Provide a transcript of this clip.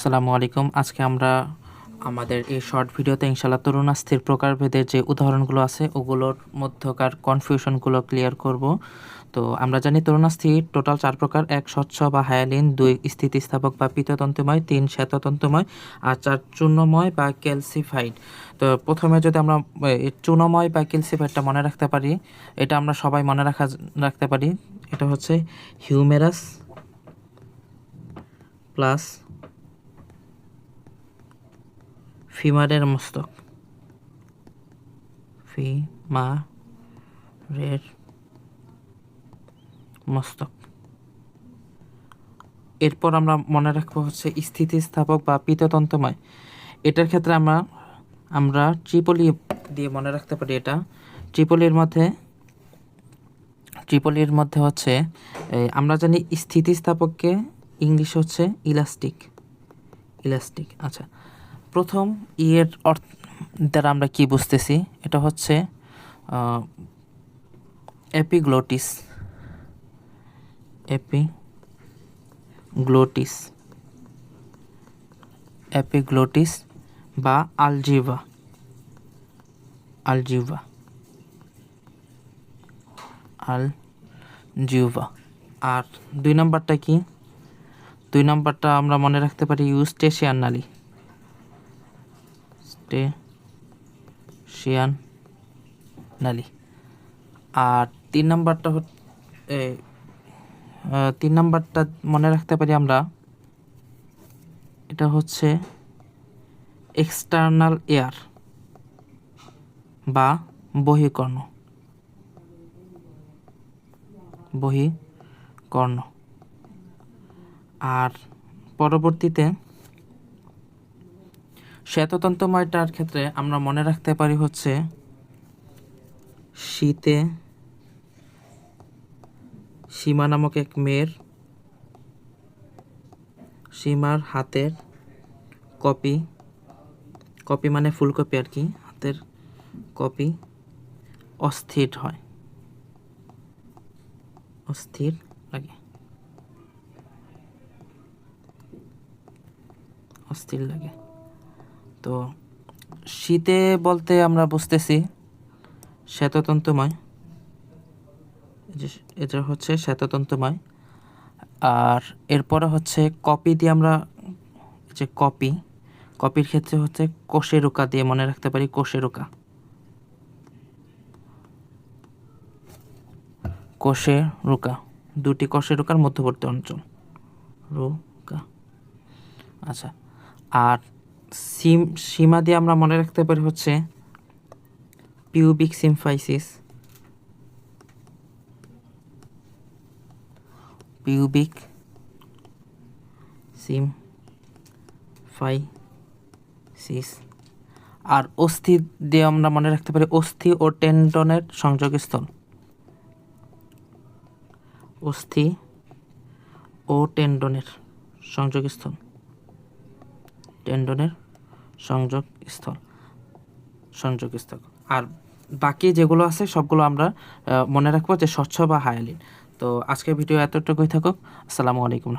আসসালামু আলাইকুম। আজকে আমরা আমাদের এই শর্ট ভিডিওতে ইনশাআল্লাহ তরুণাস্থির প্রকারভেদের যে উদাহরণগুলো আছে ওগুলোর মধ্যকার কনফিউশনগুলো ক্লিয়ার করব। তো আমরা জানি তরুণাস্থির টোটাল 4 প্রকার: 1 স্বচ্ছ বা হায়ালিন, 2 স্থিতিস্থাপক বা পিততন্তুময়, 3 শ্বেততন্তুময়, আর 4 চূর্ণময় বা ক্যালসিফাইড। তো প্রথমে যদি আমরা এই চূর্ণময় বা ক্যালসিফাইডটা মনে রাখতে পারি, এটা আমরা সবাই মনে রাখতে পারি। এটা হচ্ছে হিউমেরাস প্লাস ফিমারের মস্তক, ফিমারের মস্তক। এরপর আমরা মনে রাখবো হচ্ছে স্থিতিস্থাপক বা পিততন্তুময়। এটার ক্ষেত্রে আমরা ট্রিপলি দিয়ে মনে রাখতে পারি। এটা ট্রিপলির মধ্যে হচ্ছে আমরা জানি স্থিতিস্থাপককে ইংলিশ হচ্ছে ইলাস্টিক। আচ্ছা, প্রথম ইয়ের অর্থ দ্বারা আমরা কি বুঝতেছি? এটা হচ্ছে এপিগ্লোটিস বা আলজিভা। আর 2 নম্বরটা কি? 2 নম্বরটা আমরা মনে রাখতে পারি ইউস্টেশিয়ান নালী। আর 3 নম্বরটা মনে রাখতে পারি আমরা, এটা হচ্ছে এক্সটার্নাল এয়ার বা বহিকর্ণ। আর পরবর্তীতে শ্বেততন্তুময়টার ক্ষেত্রে আমরা মনে রাখতে পারি হচ্ছে শীতে সীমা নামক এক মেয়ের, সীমার হাতের কপি মানে ফুলকপি আর কি, হাতের কপি অস্থির লাগে। তো শীতে বলতে আমরা বুঝতেছি শ্বেততন্তুময়, এটা হচ্ছে শ্বেততন্তুময়। আর এরপরে হচ্ছে কপি দিয়ে আমরা যে কপির ক্ষেত্রে হচ্ছে কোষেরুকা দিয়ে মনে রাখতে পারি, কোষেরুকা, দুটি কোষেরুকার মধ্যবর্তী অঞ্চল রুকা। আচ্ছা, আর সীমা দিয়ে আমরা মনে রাখতে পারি হচ্ছে পিউবিক সিম্ফাইসিস, আর অস্থি দিয়ে আমরা মনে রাখতে পারি অস্থি ও টেন্ডনের সংযোগস্থল, সংযোগস্থল। আর বাকি যেগুলো আছে সবগুলো আমরা মনে রাখবো যে স্বচ্ছ বা হায়ালিন। তো আজকের ভিডিও এতটুকুই থাকুক। আসসালামু আলাইকুম।